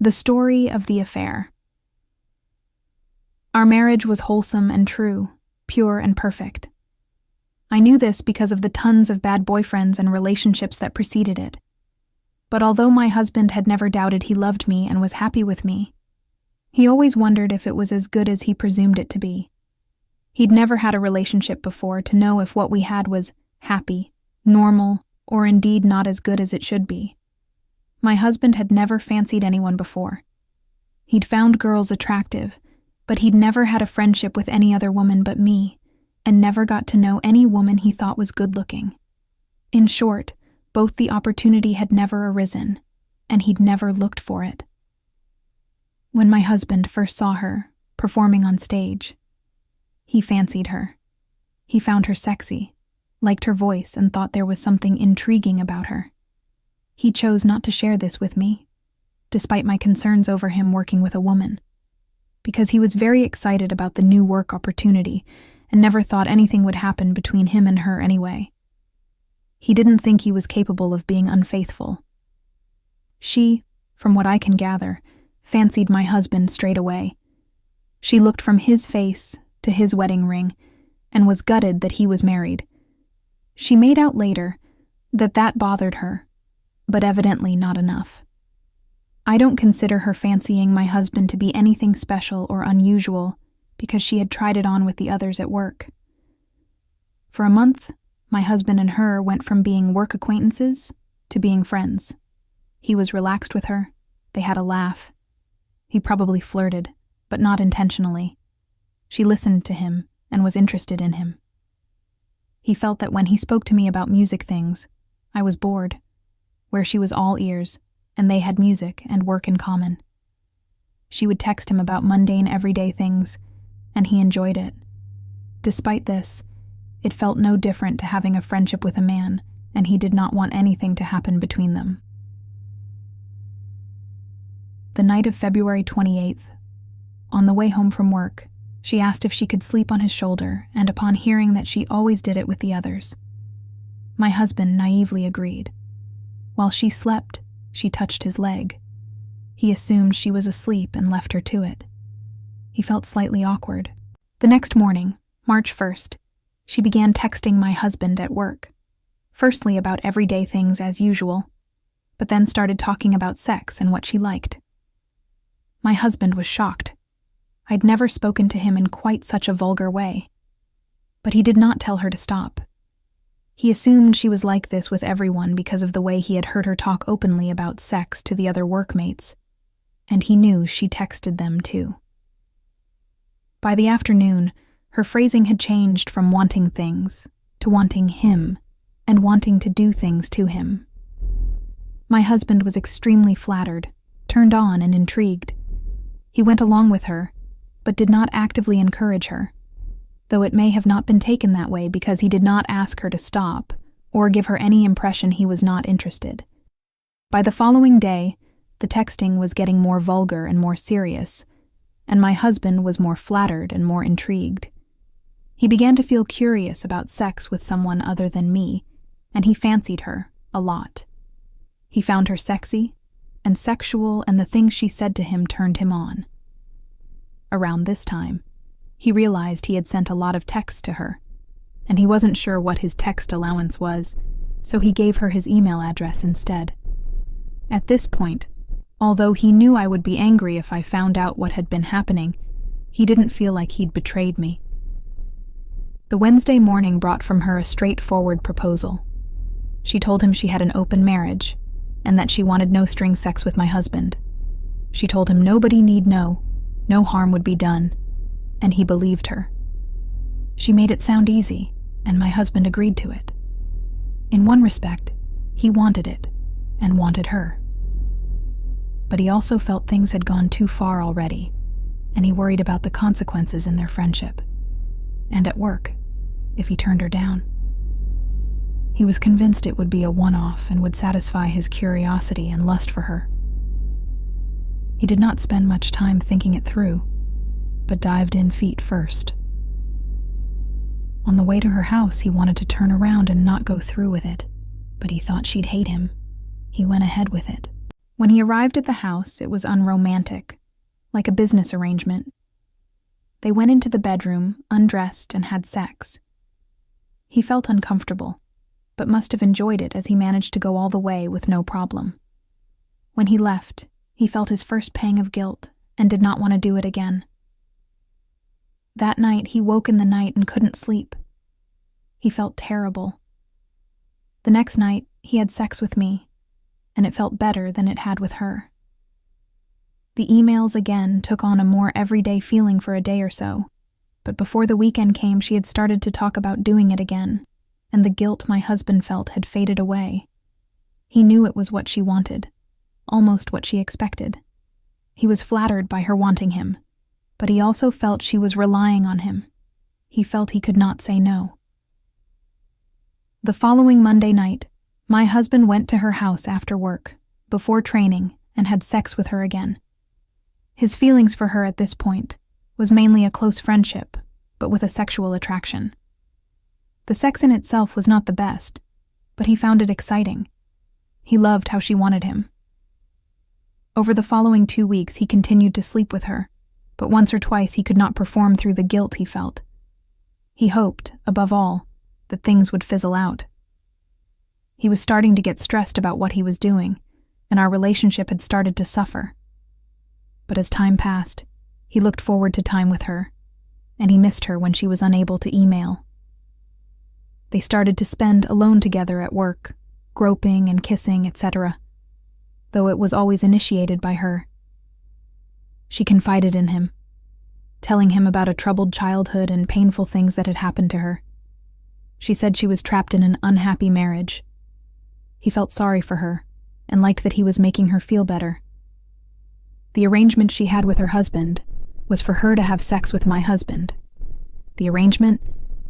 The story of the affair. Our marriage was wholesome and true, pure and perfect. I knew this because of the tons of bad boyfriends and relationships that preceded it. But although my husband had never doubted he loved me and was happy with me, he always wondered if it was as good as he presumed it to be. He'd never had a relationship before to know if what we had was happy, normal, or indeed not as good as it should be. My husband had never fancied anyone before. He'd found girls attractive, but he'd never had a friendship with any other woman but me, and never got to know any woman he thought was good-looking. In short, both the opportunity had never arisen, and he'd never looked for it. When my husband first saw her, performing on stage, he fancied her. He found her sexy, liked her voice, and thought there was something intriguing about her. He chose not to share this with me, despite my concerns over him working with a woman, because he was very excited about the new work opportunity and never thought anything would happen between him and her anyway. He didn't think he was capable of being unfaithful. She, from what I can gather, fancied my husband straight away. She looked from his face to his wedding ring and was gutted that he was married. She made out later that bothered her, but evidently not enough. I don't consider her fancying my husband to be anything special or unusual because she had tried it on with the others at work. For a month, my husband and her went from being work acquaintances to being friends. He was relaxed with her. They had a laugh. He probably flirted, but not intentionally. She listened to him and was interested in him. He felt that when he spoke to me about music things, I was bored, where she was all ears, and they had music and work in common. She would text him about mundane everyday things, and he enjoyed it. Despite this, it felt no different to having a friendship with a man, and he did not want anything to happen between them. The night of February 28th, on the way home from work, she asked if she could sleep on his shoulder, and upon hearing that she always did it with the others, my husband naively agreed. While she slept, she touched his leg. He assumed she was asleep and left her to it. He felt slightly awkward. The next morning, March 1st, she began texting my husband at work. Firstly about everyday things as usual, but then started talking about sex and what she liked. My husband was shocked. I'd never spoken to him in quite such a vulgar way. But he did not tell her to stop. He assumed she was like this with everyone because of the way he had heard her talk openly about sex to the other workmates, and he knew she texted them too. By the afternoon, her phrasing had changed from wanting things to wanting him and wanting to do things to him. My husband was extremely flattered, turned on, and intrigued. He went along with her, but did not actively encourage her, though it may have not been taken that way because he did not ask her to stop or give her any impression he was not interested. By the following day, the texting was getting more vulgar and more serious, and my husband was more flattered and more intrigued. He began to feel curious about sex with someone other than me, and he fancied her a lot. He found her sexy and sexual, and the things she said to him turned him on. Around this time, he realized he had sent a lot of texts to her, and he wasn't sure what his text allowance was, so he gave her his email address instead. At this point, although he knew I would be angry if I found out what had been happening, he didn't feel like he'd betrayed me. The Wednesday morning brought from her a straightforward proposal. She told him she had an open marriage, and that she wanted no-string sex with my husband. She told him nobody need know, no harm would be done, and he believed her. She made it sound easy, and my husband agreed to it. In one respect, he wanted it, and wanted her. But he also felt things had gone too far already, and he worried about the consequences in their friendship, and at work, if he turned her down. He was convinced it would be a one-off and would satisfy his curiosity and lust for her. He did not spend much time thinking it through, but dived in feet first. On the way to her house, he wanted to turn around and not go through with it, but he thought she'd hate him. He went ahead with it. When he arrived at the house, it was unromantic, like a business arrangement. They went into the bedroom, undressed, and had sex. He felt uncomfortable, but must have enjoyed it as he managed to go all the way with no problem. When he left, he felt his first pang of guilt and did not want to do it again. That night, he woke in the night and couldn't sleep. He felt terrible. The next night, he had sex with me, and it felt better than it had with her. The emails again took on a more everyday feeling for a day or so, but before the weekend came, she had started to talk about doing it again, and the guilt my husband felt had faded away. He knew it was what she wanted, almost what she expected. He was flattered by her wanting him, but he also felt she was relying on him. He felt he could not say no. The following Monday night, my husband went to her house after work, before training, and had sex with her again. His feelings for her at this point was mainly a close friendship, but with a sexual attraction. The sex in itself was not the best, but he found it exciting. He loved how she wanted him. Over the following 2 weeks, he continued to sleep with her, but once or twice he could not perform through the guilt he felt. He hoped, above all, that things would fizzle out. He was starting to get stressed about what he was doing, and our relationship had started to suffer. But as time passed, he looked forward to time with her, and he missed her when she was unable to email. They started to spend alone together at work, groping and kissing, etc., though it was always initiated by her. She confided in him, telling him about a troubled childhood and painful things that had happened to her. She said she was trapped in an unhappy marriage. He felt sorry for her and liked that he was making her feel better. The arrangement she had with her husband was for her to have sex with my husband. The arrangement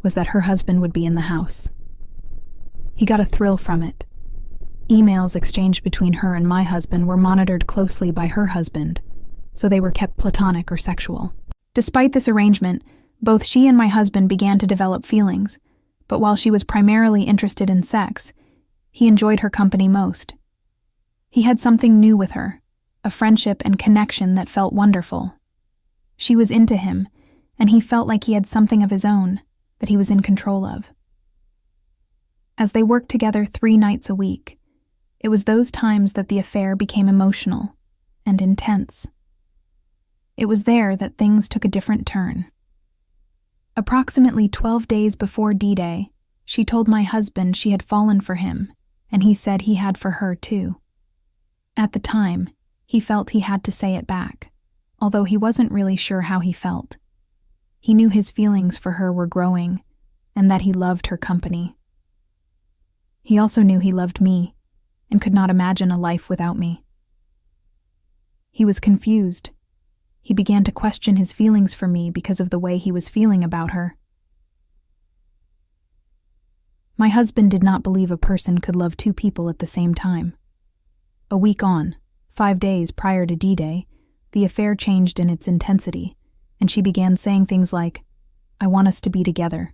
was that her husband would be in the house. He got a thrill from it. Emails exchanged between her and my husband were monitored closely by her husband, so they were kept platonic or sexual. Despite this arrangement, both she and my husband began to develop feelings, but while she was primarily interested in sex, he enjoyed her company most. He had something new with her, a friendship and connection that felt wonderful. She was into him, and he felt like he had something of his own that he was in control of. As they worked together 3 nights a week, it was those times that the affair became emotional and intense. It was there that things took a different turn. Approximately 12 days before D-Day, she told my husband she had fallen for him, and he said he had for her too. At the time, he felt he had to say it back, although he wasn't really sure how he felt. He knew his feelings for her were growing, and that he loved her company. He also knew he loved me, and could not imagine a life without me. He was confused. He began to question his feelings for me because of the way he was feeling about her. My husband did not believe a person could love 2 people at the same time. A week on, 5 days prior to D-Day, the affair changed in its intensity, and she began saying things like, "I want us to be together,"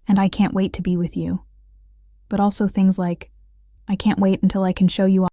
and "I can't wait to be with you." But also things like, "I can't wait until I can show you